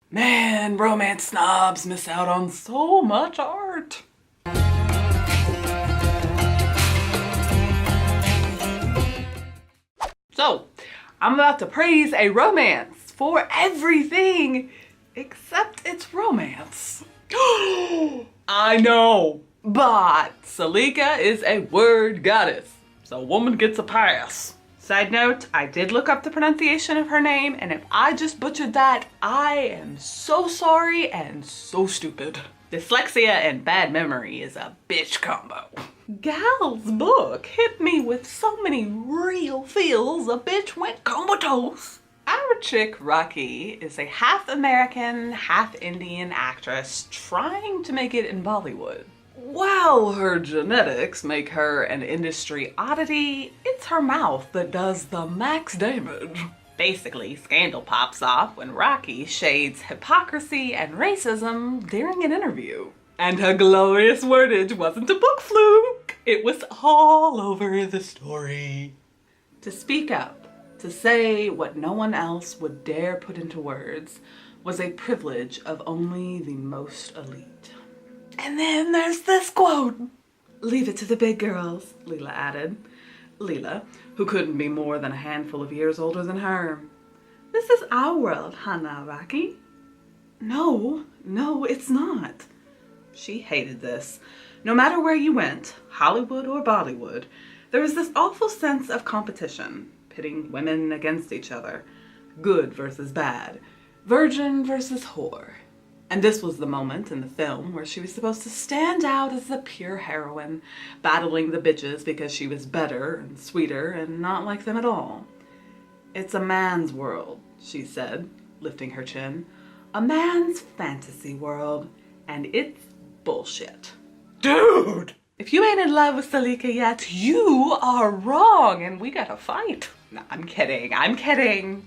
Man, romance snobs miss out on so much art. So, I'm about to praise a romance for everything except its romance. I know, but Suleikha is a word goddess, so woman gets a pass. Side note, I did look up the pronunciation of her name, and if I just butchered that, I am so sorry and so stupid. Dyslexia and bad memory is a bitch combo. Gal's book hit me with so many real feels a bitch went comatose. Our chick Rakhee is a half American, half Indian actress trying to make it in Bollywood. While her genetics make her an industry oddity, it's her mouth that does the max damage. Basically, scandal pops off when Rakhee shades hypocrisy and racism during an interview. And her glorious wordage wasn't a book fluke, it was all over the story. To speak up, to say what no one else would dare put into words, was a privilege of only the most elite. And then there's this quote. "Leave it to the big girls," Leela added. Leela, who couldn't be more than a handful of years older than her. "This is our world, Hannah Rakhee." No, it's not. She hated this. No matter where you went, Hollywood or Bollywood, there was this awful sense of competition, pitting women against each other. Good versus bad. Virgin versus whore. And this was the moment in the film where she was supposed to stand out as the pure heroine, battling the bitches because she was better and sweeter and not like them at all. "It's a man's world," she said, lifting her chin. "A man's fantasy world, and it's bullshit." Dude! If you ain't in love with Suleikha yet, you are wrong and we gotta fight. No, I'm kidding. I'm not kidding.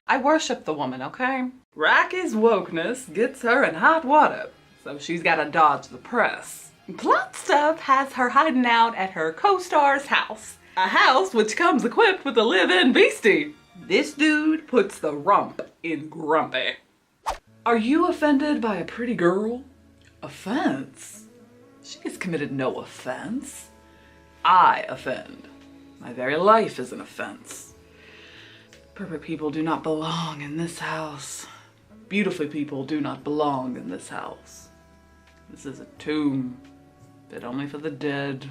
I worship the woman, okay? Rakhee's wokeness gets her in hot water, so she's gotta dodge the press. Plot stuff has her hiding out at her co-star's house. A house which comes equipped with a live-in beastie. This dude puts the rump in grumpy. Are you offended by a pretty girl? Offense? She has committed no offense. I offend. My very life is an offense. Perfect people do not belong in this house. Beautiful people do not belong in this house. This is a tomb, fit only for the dead.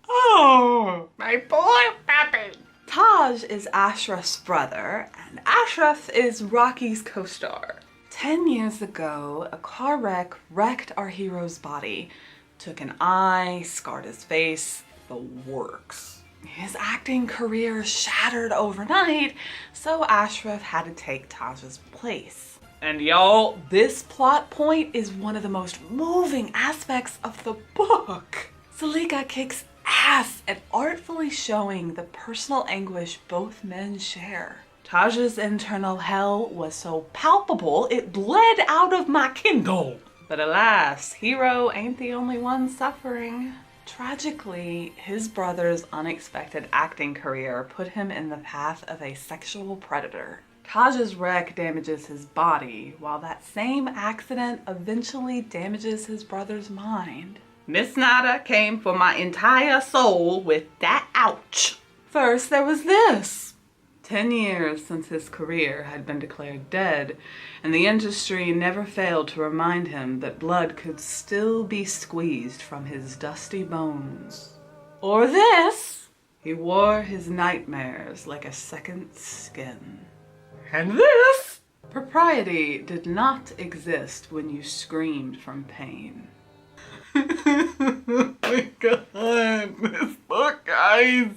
Oh, my poor puppy. Taj is Ashraf's brother, and Ashraf is Rakhee's co-star. 10 years ago, a car wreck wrecked our hero's body, took an eye, scarred his face, the works. His acting career shattered overnight, so Ashraf had to take Taj's place. And y'all, this plot point is one of the most moving aspects of the book. Suleikha kicks ass at artfully showing the personal anguish both men share. Taj's internal hell was so palpable it bled out of my Kindle. But alas, hero ain't the only one suffering. Tragically, his brother's unexpected acting career put him in the path of a sexual predator. Taj's wreck damages his body, while that same accident eventually damages his brother's mind. Miss Snyder came for my entire soul with that ouch. First, there was this. 10 years since his career had been declared dead, and the industry never failed to remind him that blood could still be squeezed from his dusty bones. Or this. He wore his nightmares like a second skin. And this. Propriety did not exist when you screamed from pain. Oh my god, this book, guys.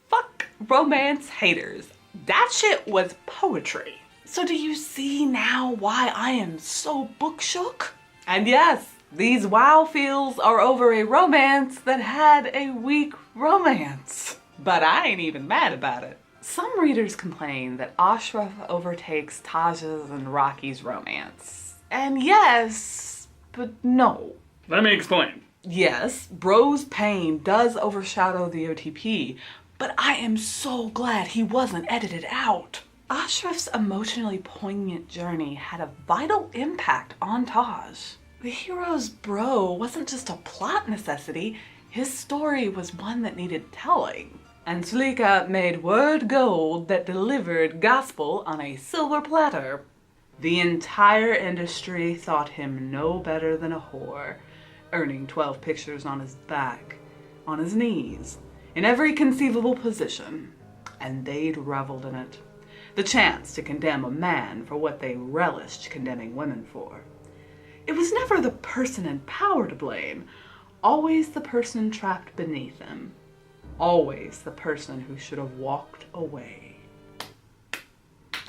Fuck romance haters. That shit was poetry. So do you see now why I am so book shook? And yes, these wow feels are over a romance that had a weak romance. But I ain't even mad about it. Some readers complain that Ashraf overtakes Taj's and Rakhee's romance. And yes, but no. Let me explain. Yes, Bro's pain does overshadow the OTP, but I am so glad he wasn't edited out. Ashraf's emotionally poignant journey had a vital impact on Taj. The hero's bro wasn't just a plot necessity, his story was one that needed telling. And Suleikha made word gold that delivered gospel on a silver platter. The entire industry thought him no better than a whore, earning 12 pictures on his back, on his knees, in every conceivable position, and they'd reveled in it. The chance to condemn a man for what they relished condemning women for. It was never the person in power to blame, always the person trapped beneath him, always the person who should have walked away.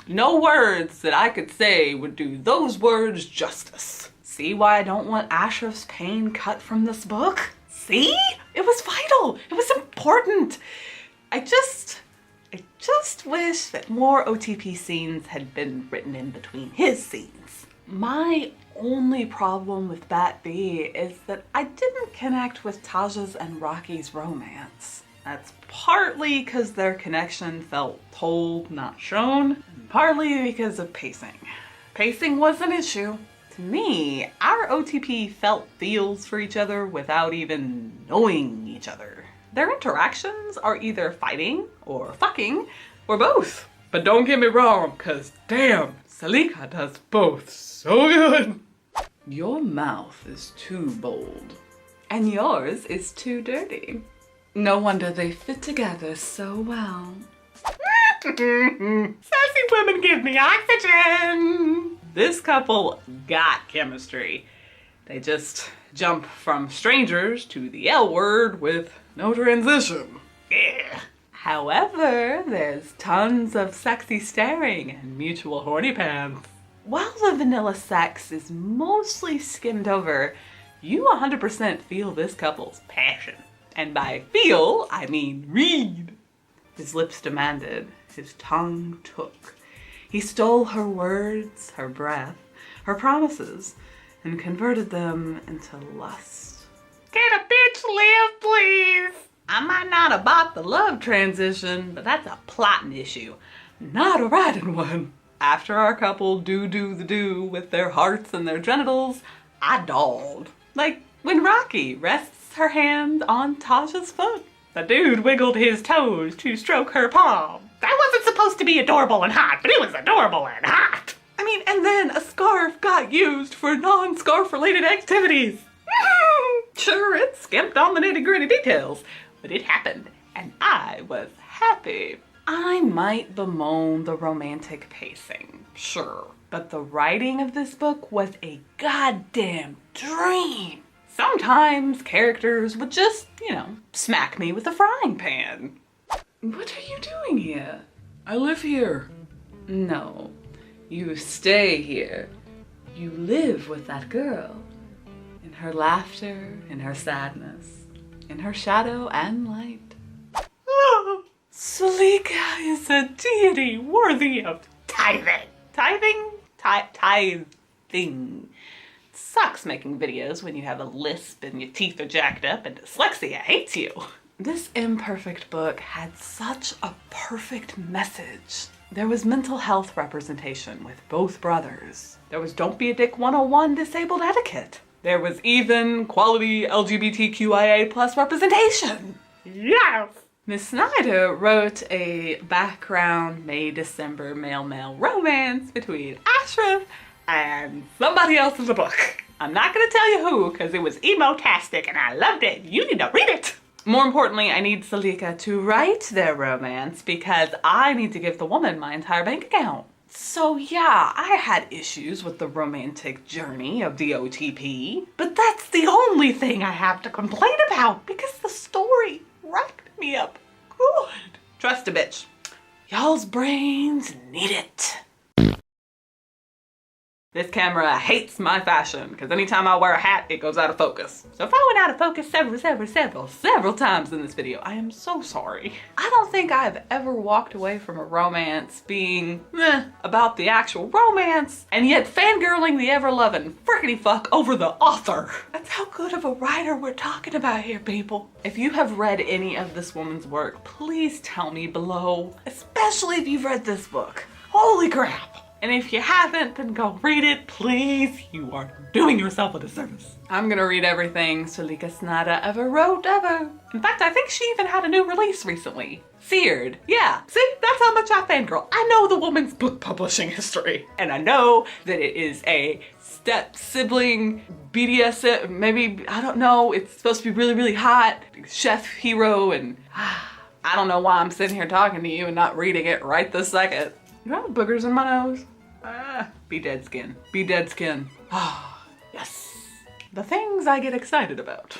No words that I could say would do those words justice. See why I don't want Ashraf's pain cut from this book? See? It was vital. It was important. I just wish that more OTP scenes had been written in between his scenes. My only problem with Bat B is that I didn't connect with Taj's and Rakhee's romance. That's partly because their connection felt told, not shown, and partly because of pacing. Pacing was an issue. To me, our OTP felt feels for each other without even knowing each other. Their interactions are either fighting or fucking or both. But don't get me wrong, cause damn, Suleikha does both so good. Your mouth is too bold, and yours is too dirty. No wonder they fit together so well. Sassy women give me oxygen. This couple got chemistry. They just jump from strangers to the L word with no transition. Yeah. However, there's tons of sexy staring and mutual horny pants. While the vanilla sex is mostly skimmed over, you 100% feel this couple's passion. And by feel, I mean read. His lips demanded, his tongue took. He stole her words, her breath, her promises, and converted them into lust. Can a bitch live, please? I might not have bought the love transition, but that's a plotting issue, not a writing one. After our couple do the do with their hearts and their genitals, I dawdled. Like when Rakhee rests her hand on Taj's foot. The dude wiggled his toes to stroke her palm. That wasn't supposed to be adorable and hot, but it was adorable and hot. I mean, and then a scarf got used for non-scarf related activities. Sure, it skimped on the nitty-gritty details, but it happened, and I was happy. I might bemoan the romantic pacing, sure, but the writing of this book was a goddamn dream. Sometimes characters would just, smack me with a frying pan. What are you doing here? I live here. No, you stay here. You live with that girl. In her laughter, in her sadness, in her shadow and light. Oh, Suleikha is a deity worthy of tithing. Tithing. Sucks making videos when you have a lisp and your teeth are jacked up and dyslexia hates you. This imperfect book had such a perfect message. There was mental health representation with both brothers. There was Don't Be a Dick 101 disabled etiquette. There was even quality LGBTQIA+ representation. Yes! Miss Snyder wrote a background May-December male-male romance between Ashraf and somebody else in the book. I'm not gonna tell you who, because it was emo-tastic and I loved it. You need to read it. More importantly, I need Suleikha to write their romance because I need to give the woman my entire bank account. So yeah, I had issues with the romantic journey of the OTP, but that's the only thing I have to complain about because the story wrecked me up good. Trust a bitch. Y'all's brains need it. This camera hates my fashion because anytime I wear a hat, it goes out of focus. So if I went out of focus several times in this video, I am so sorry. I don't think I've ever walked away from a romance being about the actual romance and yet fangirling the ever-loving frickety fuck over the author. That's how good of a writer we're talking about here, people. If you have read any of this woman's work, please tell me below, especially if you've read this book. Holy crap. And if you haven't, then go read it, please. You are doing yourself a disservice. I'm gonna read everything Suleikha Snyder ever wrote ever. In fact, I think she even had a new release recently. Seared. Yeah, see, that's how much I fangirl. I know the woman's book publishing history. And I know that it is a step sibling BDSM, maybe, I don't know, it's supposed to be really, really hot. Chef hero, and I don't know why I'm sitting here talking to you and not reading it right this second. You have boogers in my nose? Be dead skin. Be dead skin. Ah, yes. The things I get excited about.